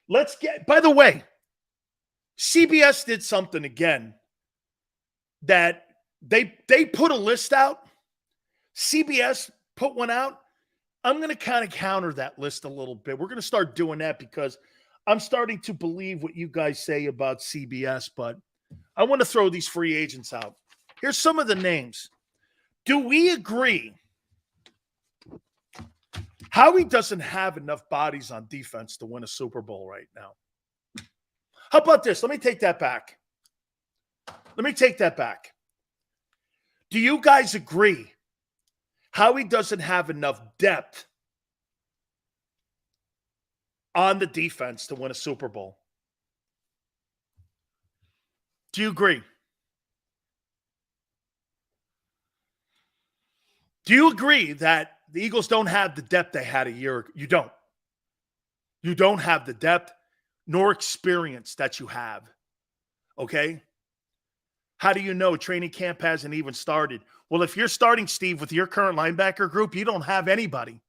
Let's get, by the way, CBS did something again that they put a list out. CBS put one out. I'm going to kind of counter that list a little bit. We're going to start doing that because I'm starting to believe what you guys say about CBS, but I want to throw these free agents out. Here's some of the names. Do we agree Howie doesn't have enough bodies on defense to win a Super Bowl right now? How about this? Let me take that back. Do you guys agree Howie doesn't have enough depth on the defense to win a Super Bowl? Do you agree? Do you agree that the Eagles don't have the depth they had a year ago? You don't. You don't have the depth nor experience that you have. Okay? How do you know training camp hasn't even started? Well, if you're starting, Steve, with your current linebacker group, you don't have anybody.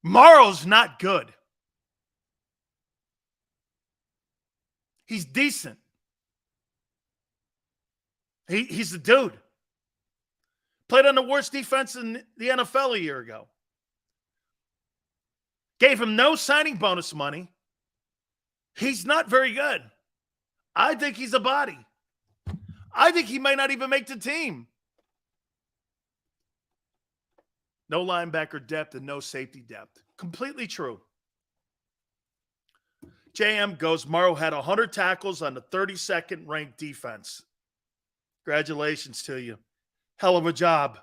Morrow's not good. He's decent. He's the dude. Played on the worst defense in the NFL a year ago. Gave him no signing bonus money. He's not very good. I think he's a body. I think he might not even make the team. No linebacker depth and no safety depth. Completely true. JM goes, Morrow had 100 tackles on the 32nd ranked defense. Congratulations to you. Hell of a job.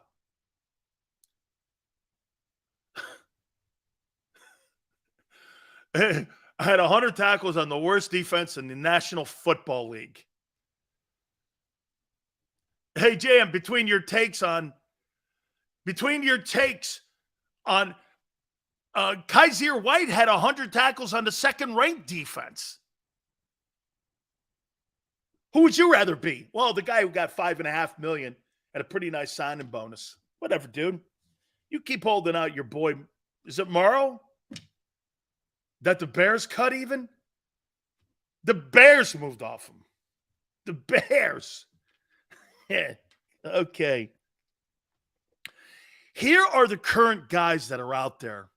I had 100 tackles on the worst defense in the National Football League. Hey, JM, between your takes on Kaiser White had 100 tackles on the second-ranked defense. Who would you rather be? Well, the guy who got $5.5 million and a pretty nice signing bonus. Whatever, dude. You keep holding out your boy. Is it Morrow? That the Bears cut even? The Bears moved off him. The Bears. Yeah. Okay. Here are the current guys that are out there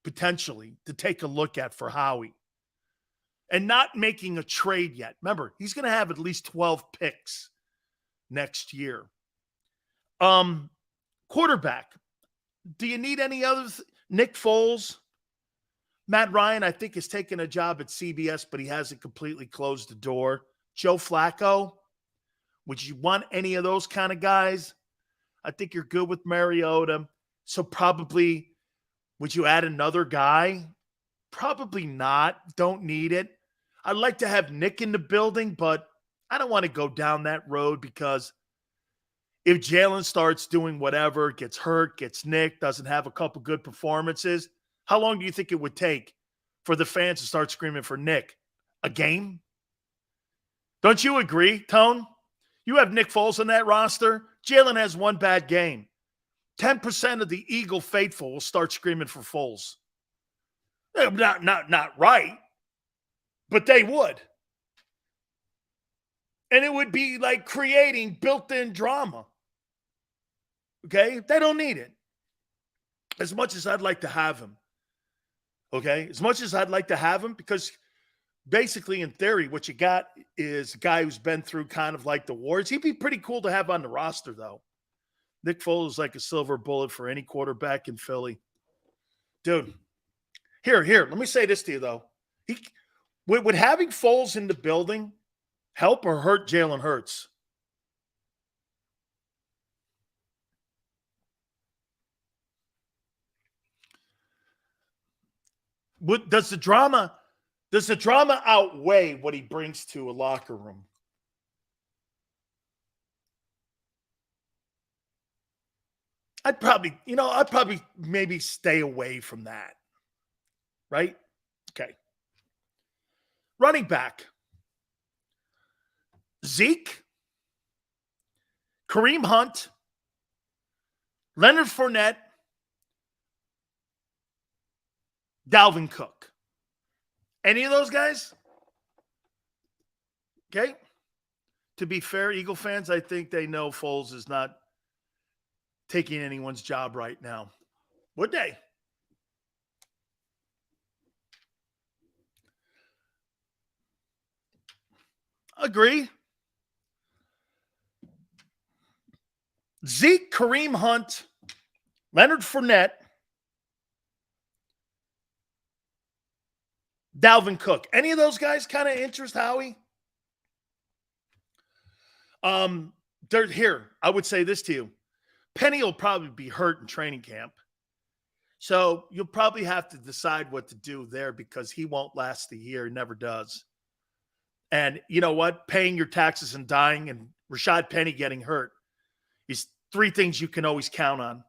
potentially to take a look at for Howie. And not making a trade yet. Remember, he's going to have at least 12 picks next year. Quarterback. Do you need any others? Nick Foles. Matt Ryan, I think, is taking a job at CBS, but he hasn't completely closed the door. Joe Flacco. Would you want any of those kind of guys? I think you're good with Mariota. So probably, would you add another guy? Probably not. Don't need it. I'd like to have Nick in the building, but I don't want to go down that road because if Jalen starts doing whatever, gets hurt, gets nicked, doesn't have a couple good performances, how long do you think it would take for the fans to start screaming for Nick? A game? Don't you agree, Tone? You have Nick Foles on that roster. Jalen has one bad game. 10% of the Eagle faithful will start screaming for Foles. Not right, but they would. And it would be like creating built-in drama. Okay? They don't need it. As much as I'd like to have him. Okay? As much as I'd like to have him, because basically, in theory, what you got is a guy who's been through kind of like the wars. He'd be pretty cool to have on the roster, though. Nick Foles is like a silver bullet for any quarterback in Philly. Dude, here, let me say this to you, though. Would having Foles in the building help or hurt Jalen Hurts? Does the drama outweigh what he brings to a locker room? I'd probably maybe stay away from that. Right? Okay. Running back. Zeke, Kareem Hunt, Leonard Fournette, Dalvin Cook. Any of those guys? Okay. To be fair, Eagle fans, I think they know Foles is not taking anyone's job right now. Would they? Agree. Zeke, Kareem Hunt, Leonard Fournette, Dalvin Cook. Any of those guys kind of interest Howie? They're here. I would say this to you. Penny will probably be hurt in training camp. So you'll probably have to decide what to do there because he won't last the year. He never does. And you know what? Paying your taxes and dying and Rashad Penny getting hurt is three things you can always count on.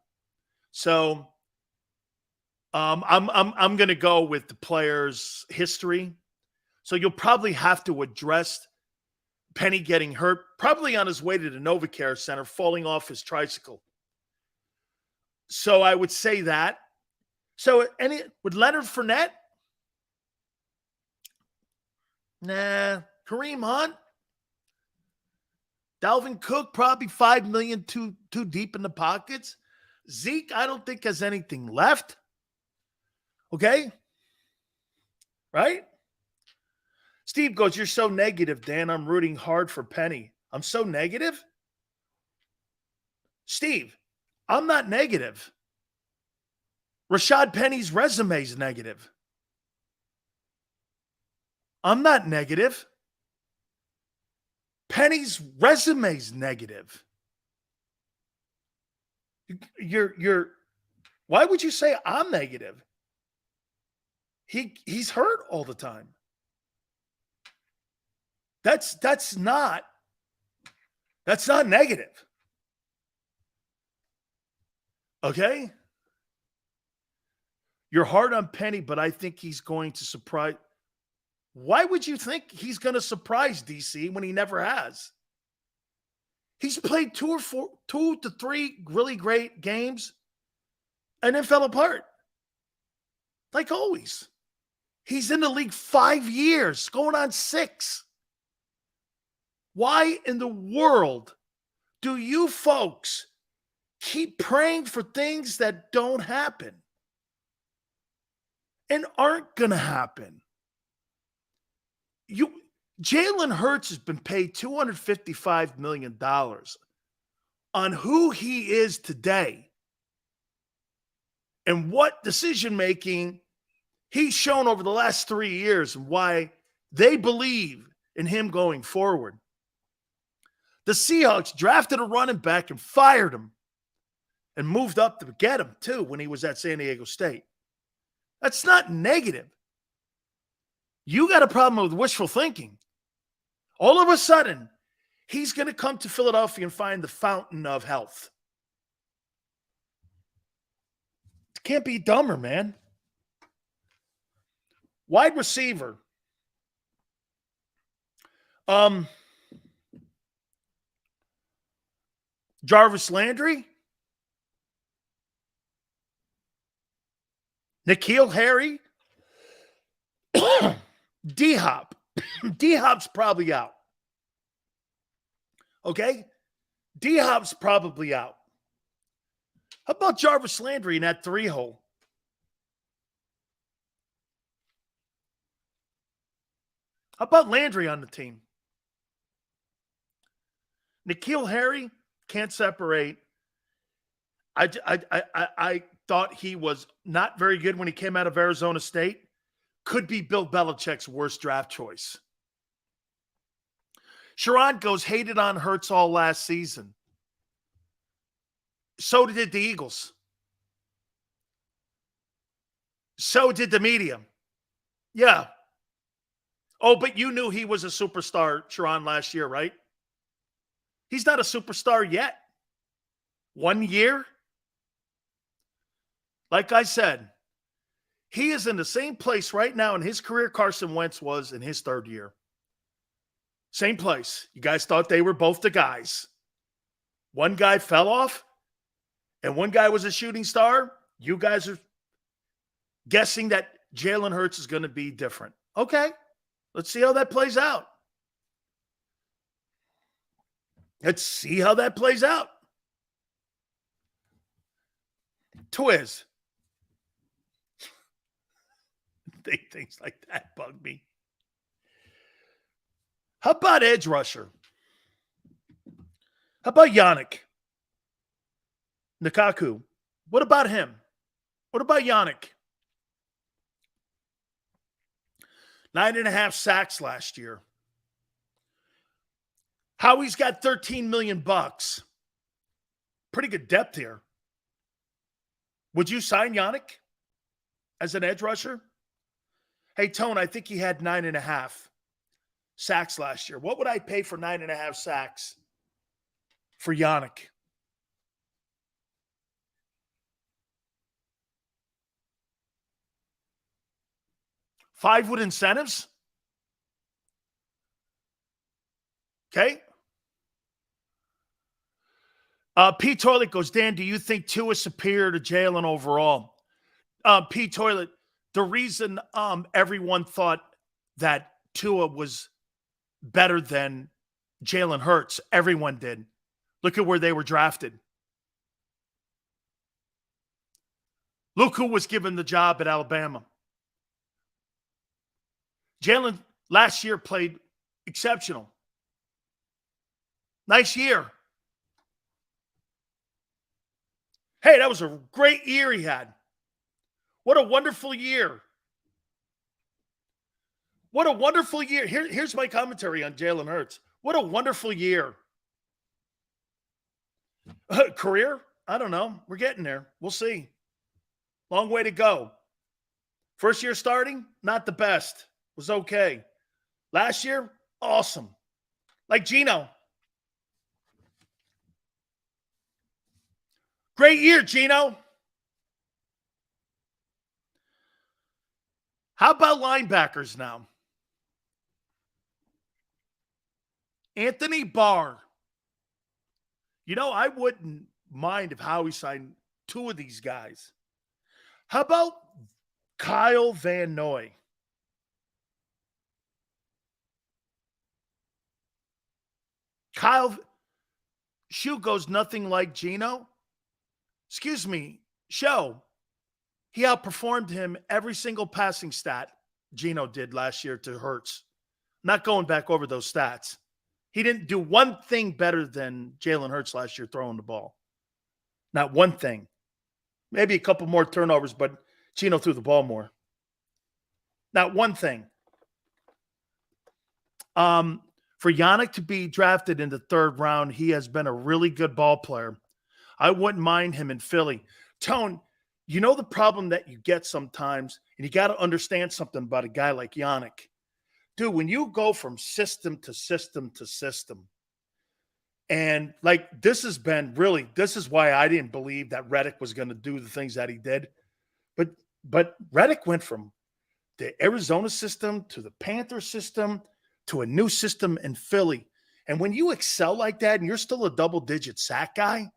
So I'm going to go with the player's history. So you'll probably have to address Penny getting hurt, probably on his way to the NovaCare Center, falling off his tricycle. So I would say that. So with Leonard Fournette? Nah. Kareem Hunt? Dalvin Cook, probably $5 million too deep in the pockets. Zeke, I don't think has anything left. Okay? Right? Steve goes, you're so negative, Dan. I'm rooting hard for Penny. I'm so negative? Steve, I'm not negative. Rashad Penny's resume is negative. I'm not negative. Penny's resume is negative. Why would you say I'm negative? He's hurt all the time. That's not negative. Okay? You're hard on Penny, but I think he's going to surprise. Why would you think he's going to surprise DC when he never has? He's played 2 to 3 really great games and then fell apart. Like always. He's in the league 5 years, going on 6. Why in the world do you folks keep praying for things that don't happen and aren't going to happen? Jalen Hurts has been paid $255 million on who he is today and what decision-making he's shown over the last 3 years and why they believe in him going forward. The Seahawks drafted a running back and fired him and moved up to get him, too, when he was at San Diego State. That's not negative. You got a problem with wishful thinking. All of a sudden, he's going to come to Philadelphia and find the fountain of health. Can't be dumber, man. Wide receiver. Jarvis Landry. N'Keal Harry. D-Hop. D-Hop's probably out. Okay? D-Hop's probably out. How about Jarvis Landry in that 3-hole? How about Landry on the team? N'Keal Harry can't separate. I thought he was not very good when he came out of Arizona State. Could be Bill Belichick's worst draft choice. Sharon goes, hated on Hurts all last season. So did the Eagles. So did the media. Yeah. Oh, but you knew he was a superstar, Sharon, last year, right? He's not a superstar yet. 1 year. Like I said, he is in the same place right now in his career Carson Wentz was in his 3rd year. Same place. You guys thought they were both the guys. One guy fell off, and one guy was a shooting star. You guys are guessing that Jalen Hurts is going to be different. Okay. Let's see how that plays out. Let's see how that plays out. Twiz. Things like that bug me. How about edge rusher? How about Yannick Nakaku? What about him? What about Yannick? 9.5 sacks last year. Howie's got $13 million. Pretty good depth here. Would you sign Yannick as an edge rusher? Hey, Tone, I think he had 9.5 sacks last year. What would I pay for 9.5 sacks for Yannick? $5 with incentives? Okay. P Toilet goes, Dan, do you think Tua is superior to Jalen overall? P Toilet, the reason everyone thought that Tua was better than Jalen Hurts, everyone did. Look at where they were drafted. Look who was given the job at Alabama. Jalen last year played exceptional. Nice year. Hey, that was a great year he had. What a wonderful year. What a wonderful year. Here's my commentary on Jalen Hurts. What a wonderful year. Career? I don't know. We're getting there. We'll see. Long way to go. First year starting, not the best. Was okay. Last year, awesome. Like Gino. Great year, Gino. How about linebackers now? Anthony Barr. You know, I wouldn't mind if Howie signed 2 of these guys. How about Kyle Van Noy? Kyle Shoe goes nothing like Gino. Excuse me, Show. He outperformed him every single passing stat Gino did last year to Hurts. Not going back over those stats. He didn't do one thing better than Jalen Hurts last year throwing the ball. Not one thing. Maybe a couple more turnovers, but Gino threw the ball more. Not one thing. For Yannick to be drafted in the 3rd round, he has been a really good ball player. I wouldn't mind him in Philly. Tone, you know the problem that you get sometimes, and you got to understand something about a guy like Yannick. Dude, when you go from system to system to system, and like this is why I didn't believe that Reddick was going to do the things that he did. But Reddick went from the Arizona system to the Panther system to a new system in Philly. And when you excel like that and you're still a double-digit sack guy,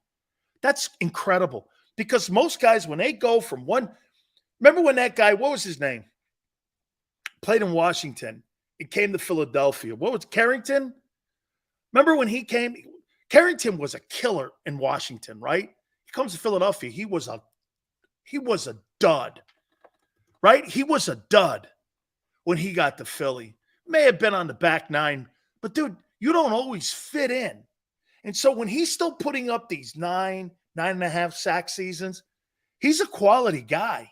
that's incredible. Because most guys, when they go from one – remember when that guy – what was his name? Played in Washington. It came to Philadelphia. What was Carrington? Remember when he came – Carrington was a killer in Washington, right? He comes to Philadelphia. He was a dud, right? He was a dud when he got to Philly. May have been on the back 9, but dude, you don't always fit in. And so when he's still putting up these 9.5 sack seasons, he's a quality guy.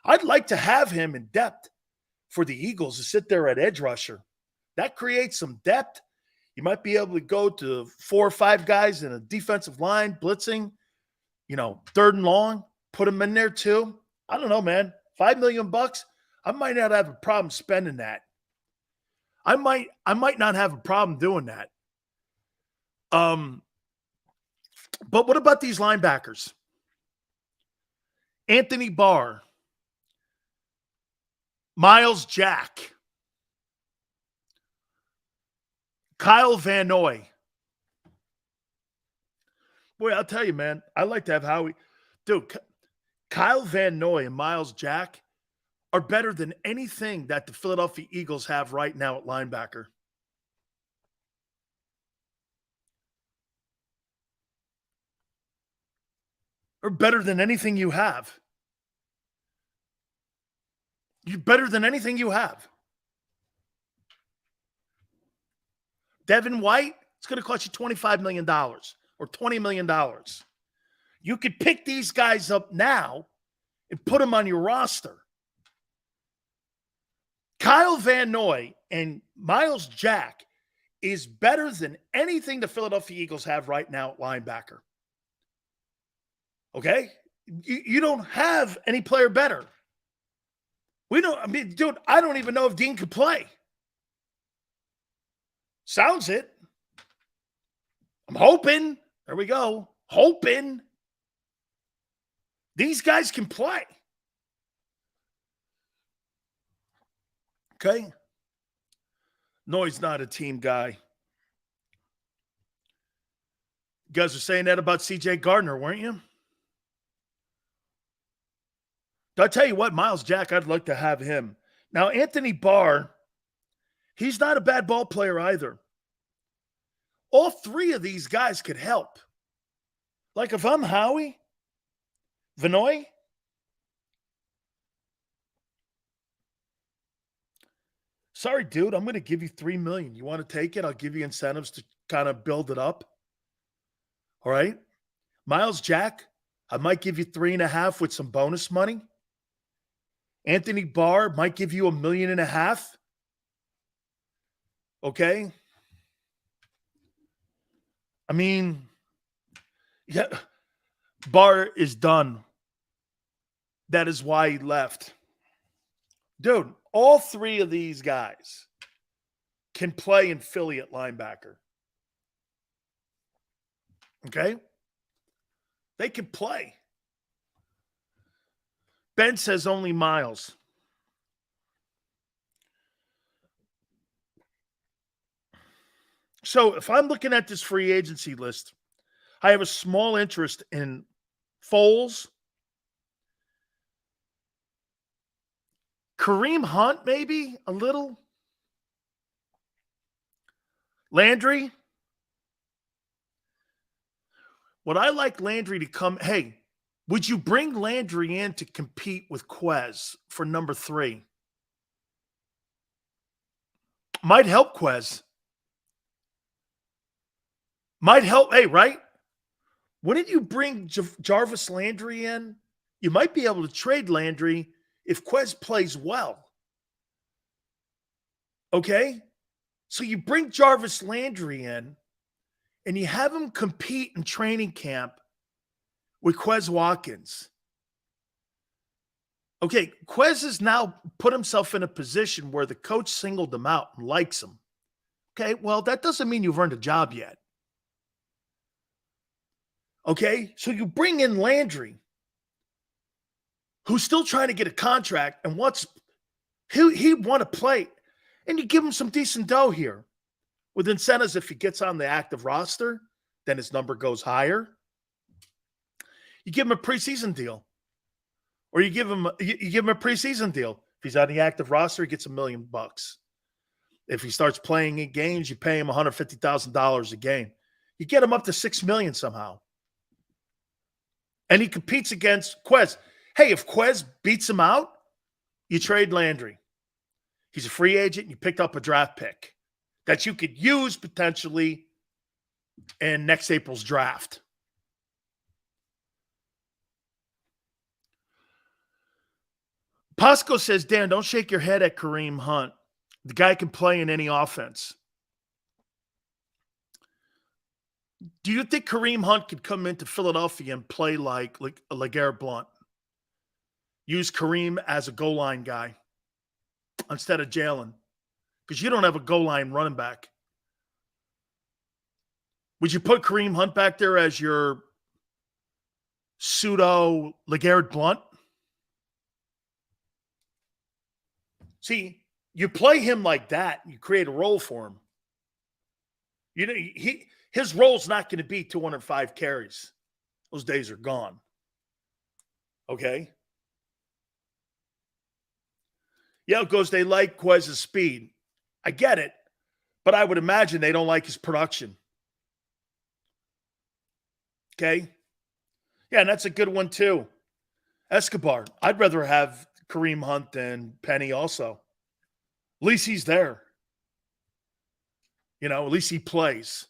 I'd like to have him in depth for the Eagles to sit there at edge rusher. That creates some depth. You might be able to go to 4 or 5 guys in a defensive line, blitzing, 3rd and long, put them in there too. I don't know, man. $5 million, I might not have a problem spending that. I might not have a problem doing that. But what about these linebackers? Anthony Barr, Miles Jack, Kyle Van Noy. Boy, I'll tell you, man, I like to have Howie. Dude, Kyle Van Noy and Miles Jack are better than anything that the Philadelphia Eagles have right now at linebacker. Or better than anything you have. You're better than anything you have. Devin White, it's going to cost you $25 million or $20 million. You could pick these guys up now and put them on your roster. Kyle Van Noy and Miles Jack is better than anything the Philadelphia Eagles have right now at linebacker. Okay? You don't have any player better. Dude, I don't even know if Dean could play. Sounds it. I'm hoping. There we go. Hoping. These guys can play. Okay? Noy's not a team guy. You guys were saying that about C.J. Gardner, weren't you? I'll tell you what, Miles Jack, I'd like to have him. Now, Anthony Barr, he's not a bad ball player either. All three of these guys could help. Like if I'm Howie, Vanoy, sorry, dude, I'm going to give you $3 million. You want to take it? I'll give you incentives to kind of build it up. All right? Miles Jack, I might give you 3.5 with some bonus money. Anthony Barr might give you $1.5 million. Okay? I mean, yeah, Barr is done. That is why he left. Dude, all three of these guys can play in Philly at linebacker. Okay? They can play. Ben says only Miles. So if I'm looking at this free agency list, I have a small interest in Foles, Kareem Hunt, maybe a little, Landry. Would I like Landry to come? Hey, would you bring Landry in to compete with Quez for number 3? Might help Quez. Might help. Hey, right? Wouldn't you bring Jarvis Landry in? You might be able to trade Landry if Quez plays well. Okay? So you bring Jarvis Landry in and you have him compete in training camp with Quez Watkins. Okay, Quez has now put himself in a position where the coach singled him out and likes him. Okay, well, that doesn't mean you've earned a job yet. Okay, so you bring in Landry, who's still trying to get a contract and he'd want to play, and you give him some decent dough here with incentives. If he gets on the active roster, then his number goes higher. You give him a preseason deal, or you give him a preseason deal. If he's on the active roster, he gets $1 million. If he starts playing in games, you pay him $150,000 a game. You get him up to $6 million somehow. And he competes against Quez. Hey, if Quez beats him out, you trade Landry. He's a free agent. And you picked up a draft pick that you could use potentially in next April's draft. Pasco says, Dan, don't shake your head at Kareem Hunt. The guy can play in any offense. Do you think Kareem Hunt could come into Philadelphia and play like LeGarrette Blount? Use Kareem as a goal line guy instead of Jalen? Because you don't have a goal line running back. Would you put Kareem Hunt back there as your pseudo LeGarrette Blount? See, you play him like that, you create a role for him. You know, his role's not going to be 205 carries. Those days are gone. Okay? Yeah, it goes, they like Quez's speed. I get it, but I would imagine they don't like his production. Okay? Yeah, and that's a good one too. Escobar. I'd rather have Kareem Hunt than Penny also. At least he's there. At least he plays.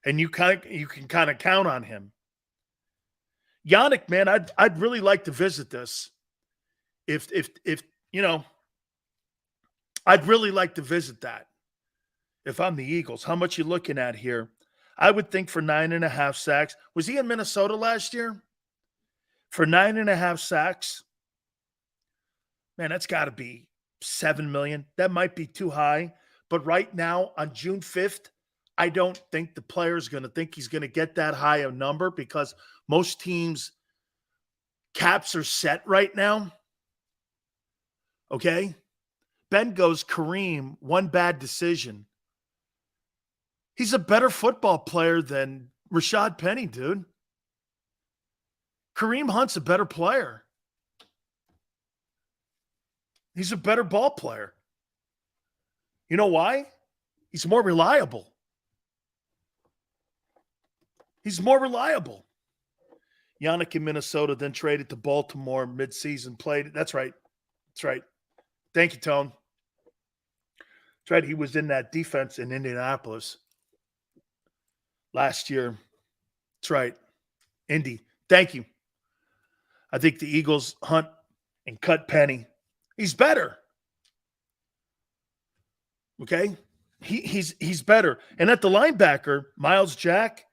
And you can kind of count on him. Yannick, man, I'd really like to visit this. If I'd really like to visit that. If I'm the Eagles, how much you looking at here? I would think for 9.5 sacks. Was he in Minnesota last year? For 9.5 sacks, man, that's got to be $7 million. That might be too high. But right now, on June 5th, I don't think the player's going to think he's going to get that high a number because most teams' caps are set right now. Okay? Ben goes, Kareem, one bad decision. He's a better football player than Rashad Penny, dude. Kareem Hunt's a better player. He's a better ball player. You know why? He's more reliable. He's more reliable. Yannick in Minnesota, then traded to Baltimore midseason, played. That's right. That's right. Thank you, Tone. That's right. He was in that defense in Indianapolis last year. That's right. Indy. Thank you. I think the Eagles hunt and cut Penny. He's better. Okay? He's better. And at the linebacker, Miles Jack,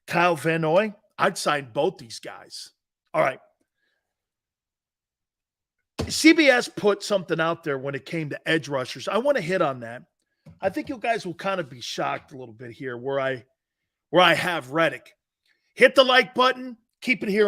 Kyle Van Noy, I'd sign both these guys. All right. CBS put something out there when it came to edge rushers. I want to hit on that. I think you guys will kind of be shocked a little bit here where I have Reddick. Hit the like button. Keep it here.